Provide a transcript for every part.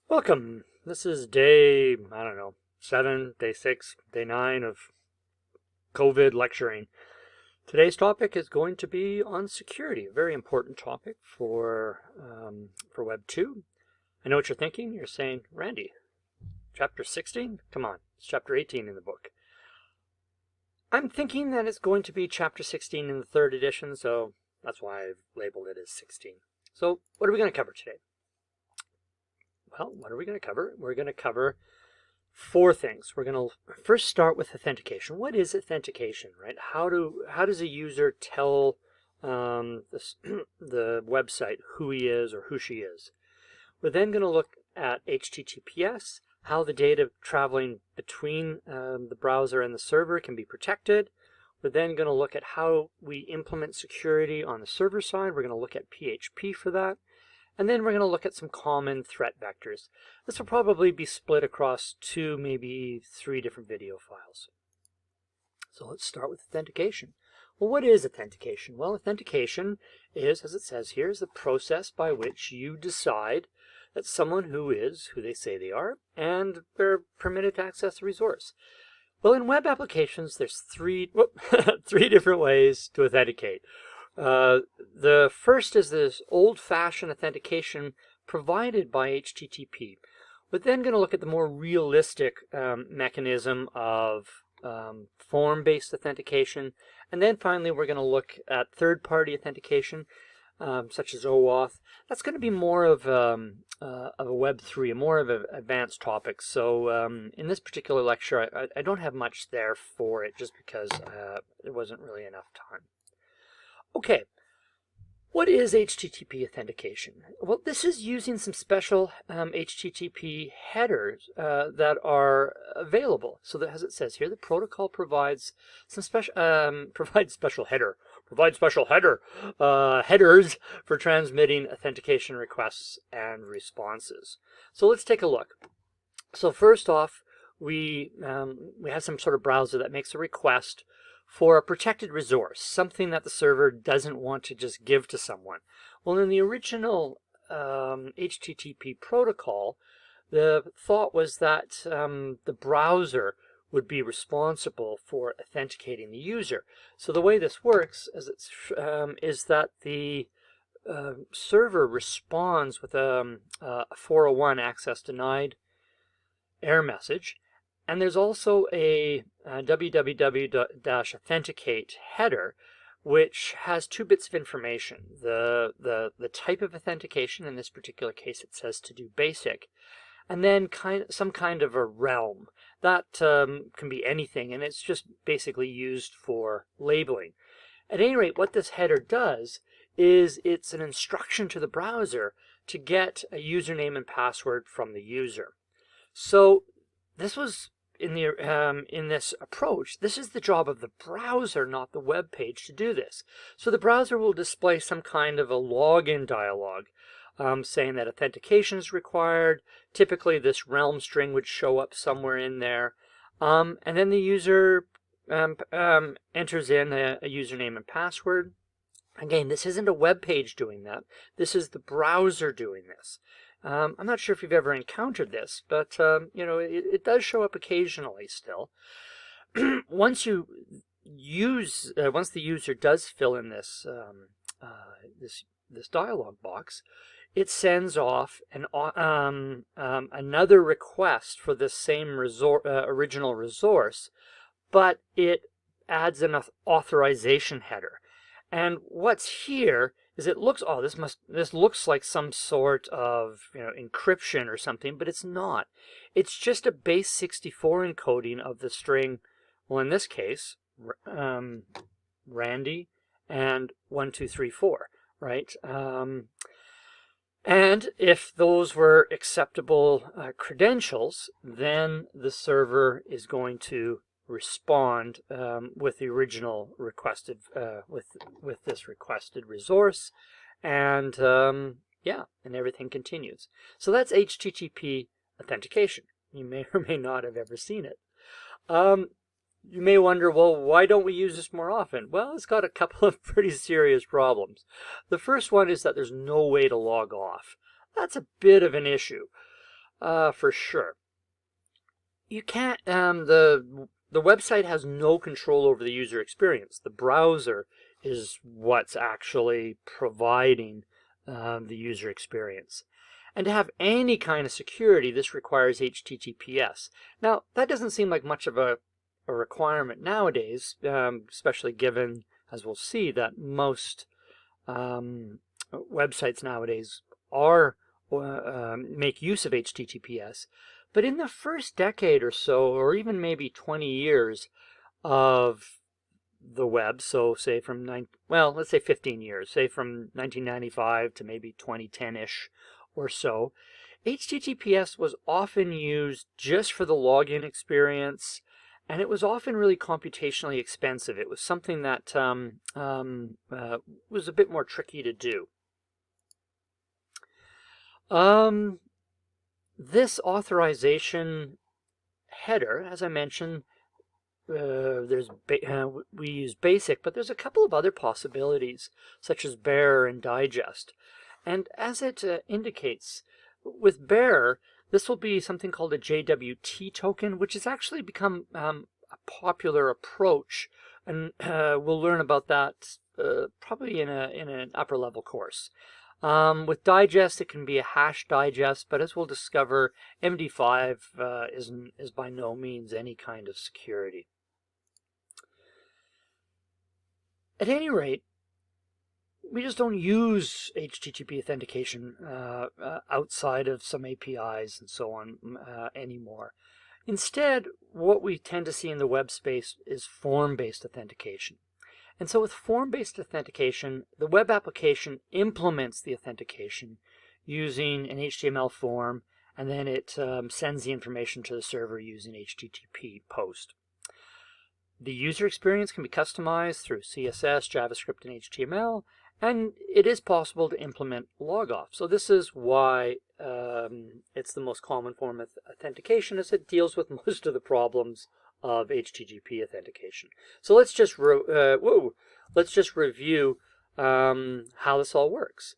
Welcome. This is day, I don't know, 7, day 6, day 9 of COVID lecturing. Today's topic is going to be on security, a very important topic for Web 2. I know what you're thinking. You're saying, Randy, chapter 16? Come on, it's chapter 18 in the book. I'm thinking that it's going to be chapter 16 in the 3rd edition, so that's why I've labeled it as 16. So what are we going to cover today? Well, what are we going to cover? We're going to cover 4 things. We're going to first start with authentication. What is authentication, right? How does a user tell the website who he is or who she is? We're then going to look at HTTPS, how the data traveling between the browser and the server can be protected. We're then going to look at how we implement security on the server side. We're going to look at PHP for that. And then we're going to look at some common threat vectors. This will probably be split across 2, maybe 3 different video files. So let's start with authentication. Well, what is authentication? Well, authentication is, as it says here, is the process by which you decide that someone who is who they say they are and they're permitted to access a resource. Well, in web applications, there's 3 different ways to authenticate. The first is this old-fashioned authentication provided by HTTP. We're then going to look at the more realistic mechanism of form-based authentication. And then finally, we're going to look at third-party authentication, such as OAuth. That's going to be more of a Web 3, more of an advanced topic. So in this particular lecture, I don't have much there for it just because there wasn't really enough time. Okay, what is HTTP authentication? Well, this is using some special HTTP headers that are available. So that, as it says here, the protocol provides some special headers for transmitting authentication requests and responses. So let's take a look. So first off, we have some sort of browser that makes a request for a protected resource, something that the server doesn't want to just give to someone. Well, in the original HTTP protocol, the thought was that the browser would be responsible for authenticating the user. So the way this works is that the server responds with a 401 access denied error message. And there's also a www-authenticate header, which has 2 bits of information. The type of authentication, in this particular case it says to do basic, and then some kind of a realm. That can be anything, and it's just basically used for labeling. At any rate, what this header does is it's an instruction to the browser to get a username and password from the user. So this was in this approach, this is the job of the browser, not the web page, to do this. So the browser will display some kind of a login dialog saying that authentication is required. Typically, this realm string would show up somewhere in there. And then the user enters in a username and password. Again, this isn't a web page doing that. This is the browser doing this. I'm not sure if you've ever encountered this, but you know, it does show up occasionally still. Once the user does fill in this this dialog box, it sends off another request for this same original resource, but it adds an authorization header. And what's here is it looks, oh, this looks like some sort of, you know, encryption or something, but it's not. It's just a base 64 encoding of the string, well, in this case, Randy and 1234, right? And if those were acceptable credentials, then the server is going to respond with the original requested with this requested resource, and yeah, and everything continues. So that's HTTP authentication. You may or may not have ever seen it. You may wonder, well, why don't we use this more often? Well, it's got a couple of pretty serious problems. The first one is that there's no way to log off. That's a bit of an issue. For sure. You can't, the website has no control over the user experience. The browser is what's actually providing the user experience. And to have any kind of security, this requires HTTPS. Now, that doesn't seem like much of a requirement nowadays, especially given, as we'll see, that most websites nowadays are make use of HTTPS. But in the first decade or so, or even maybe 20 years of the web, so say from, let's say 15 years, say from 1995 to maybe 2010-ish or so, HTTPS was often used just for the login experience, and it was often really computationally expensive. It was something that was a bit more tricky to do. This authorization header, as I mentioned, we use basic, but there's a couple of other possibilities, such as bearer and digest. And as it indicates, with bearer, this will be something called a JWT token, which has actually become a popular approach, and we'll learn about that probably in an upper level course. With digest, it can be a hash digest, but as we'll discover, MD5 is by no means any kind of security. At any rate, we just don't use HTTP authentication outside of some APIs and so on anymore. Instead, what we tend to see in the web space is form-based authentication. And so with form-based authentication, the web application implements the authentication using an HTML form, and then it sends the information to the server using HTTP post. The user experience can be customized through CSS, JavaScript, and HTML, and it is possible to implement logoff. So this is why it's the most common form of authentication, as it deals with most of the problems of HTTP authentication. So let's just review how this all works.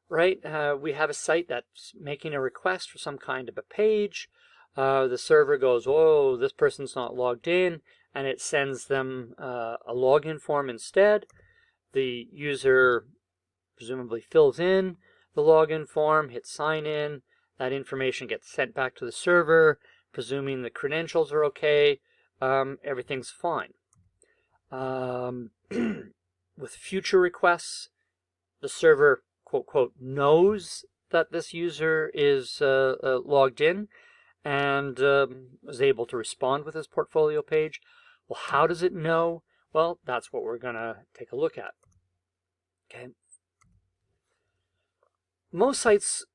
Right? We have a site that's making a request for some kind of a page. The server goes, "Oh, this person's not logged in," and it sends them a login form instead. The user presumably fills in the login form, hits sign in. That information gets sent back to the server, presuming the credentials are okay. Everything's fine. With future requests, the server, quote, quote, knows that this user is logged in and is able to respond with his portfolio page. Well, how does it know? Well, that's what we're going to take a look at. Okay. Most sites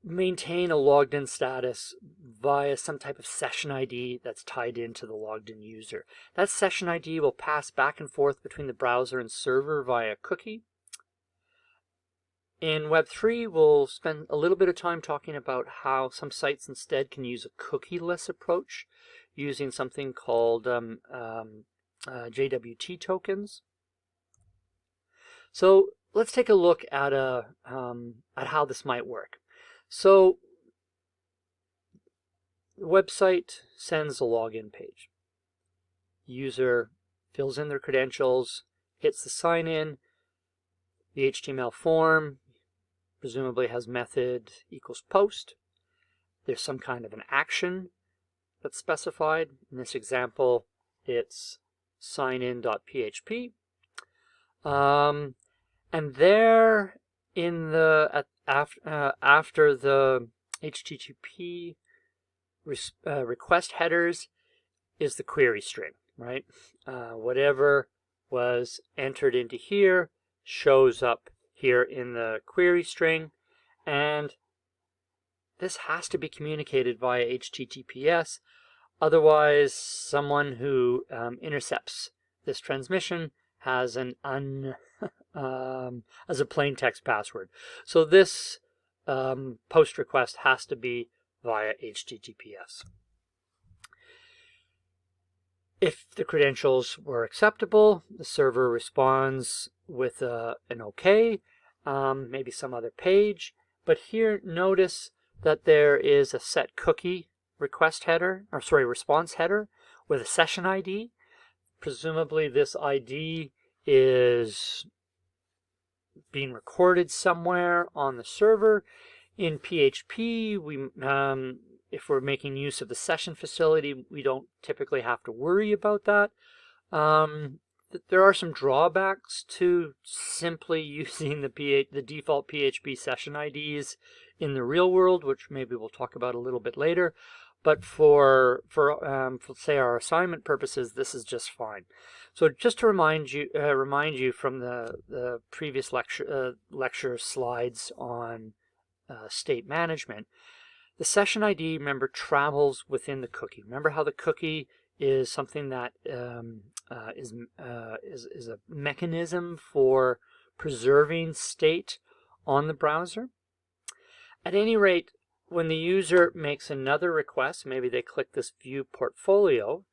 maintain a logged in status via some type of session ID that's tied into the logged in user. That session ID will pass back and forth between the browser and server via cookie. In Web3, we'll spend a little bit of time talking about how some sites instead can use a cookieless approach using something called JWT tokens. So let's take a look at how this might work. So the website sends a login page. User fills in their credentials, hits the sign in. The HTML form presumably has method equals post. There's some kind of an action that's specified. In this example, it's signin.php. And there in the after the HTTP request headers is the query string, right? Whatever was entered into here shows up here in the query string, and this has to be communicated via HTTPS. Otherwise, someone who intercepts this transmission has an as a plain text password. So this post request has to be via HTTPS. If the credentials were acceptable, the server responds with an OK, maybe some other page. But here, notice that there is a set cookie request header, or sorry, response header with a session ID. Presumably this ID is being recorded somewhere on the server. In PHP, if we're making use of the session facility, we don't typically have to worry about that. There are some drawbacks to simply using the default PHP session IDs in the real world, which maybe we'll talk about a little bit later. But for say our assignment purposes, this is just fine. So just to remind you from the previous lecture slides on state management, the session ID, remember, travels within the cookie. Remember how the cookie is something that is a mechanism for preserving state on the browser. At any rate, when the user makes another request, maybe they click this View Portfolio,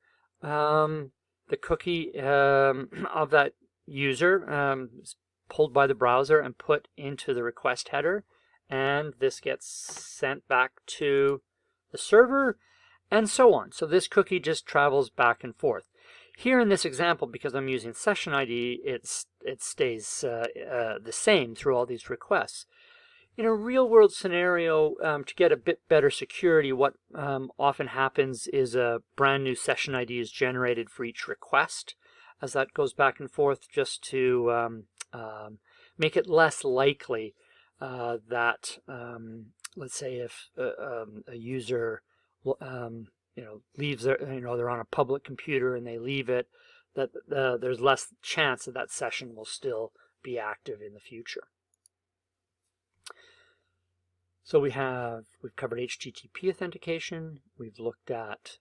the cookie of that user is pulled by the browser and put into the request header, and this gets sent back to the server, and so on. So this cookie just travels back and forth. Here in this example, because I'm using session ID, it stays the same through all these requests. In a real-world scenario, to get a bit better security, what often happens is a brand new session ID is generated for each request as that goes back and forth, just to make it less likely that, let's say, if a user leaves they're on a public computer and they leave it, that there's less chance that that session will still be active in the future. So we've covered HTTP authentication. We've looked at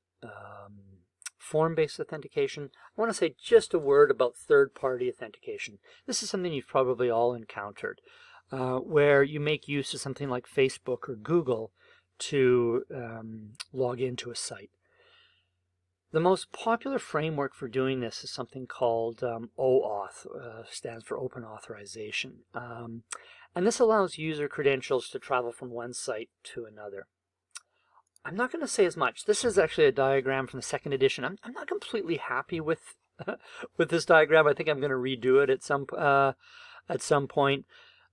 form-based authentication. I want to say just a word about third-party authentication. This is something you've probably all encountered, where you make use of something like Facebook or Google to log into a site. The most popular framework for doing this is something called OAuth, stands for Open Authorization. And this allows user credentials to travel from one site to another. I'm not going to say as much. This is actually a diagram from the second edition. I'm not completely happy with with this diagram. I think I'm going to redo it at some point.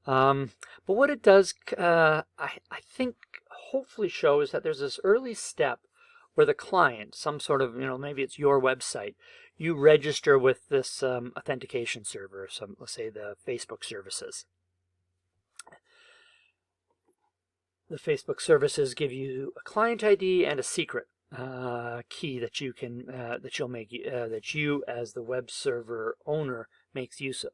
But what it does, I think, hopefully shows that there's this early step where the client, some sort of, maybe it's your website, you register with this authentication server, let's say the Facebook services. The Facebook services give you a client ID and a secret key that you can that you as the web server owner makes use of.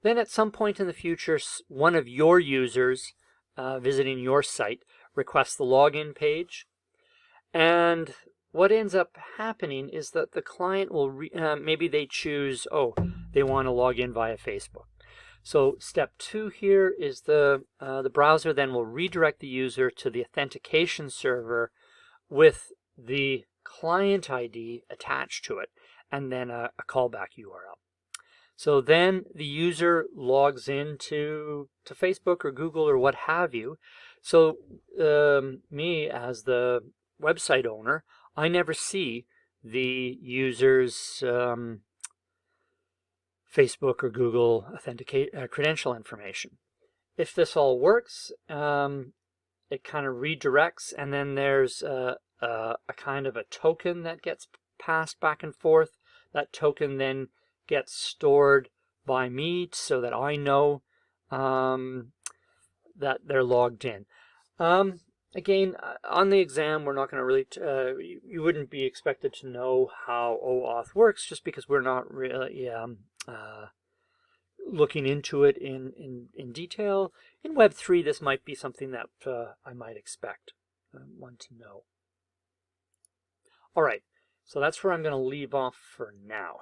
Then at some point in the future, one of your users visiting your site requests the login page, and what ends up happening is that the client will maybe they choose, they want to log in via Facebook. So step 2 here is the browser then will redirect the user to the authentication server with the client ID attached to it, and then a callback URL. So then the user logs into Facebook or Google or what have you. So me as the website owner, I never see the user's Facebook or Google credential information. If this all works, it kind of redirects, and then there's a kind of a token that gets passed back and forth. That token then gets stored by me so that I know that they're logged in. Again, on the exam, we're not going to really, you wouldn't be expected to know how OAuth works just because we're not really looking into it in detail. In Web 3, this might be something that I might expect one to know. All right, so that's where I'm going to leave off for now.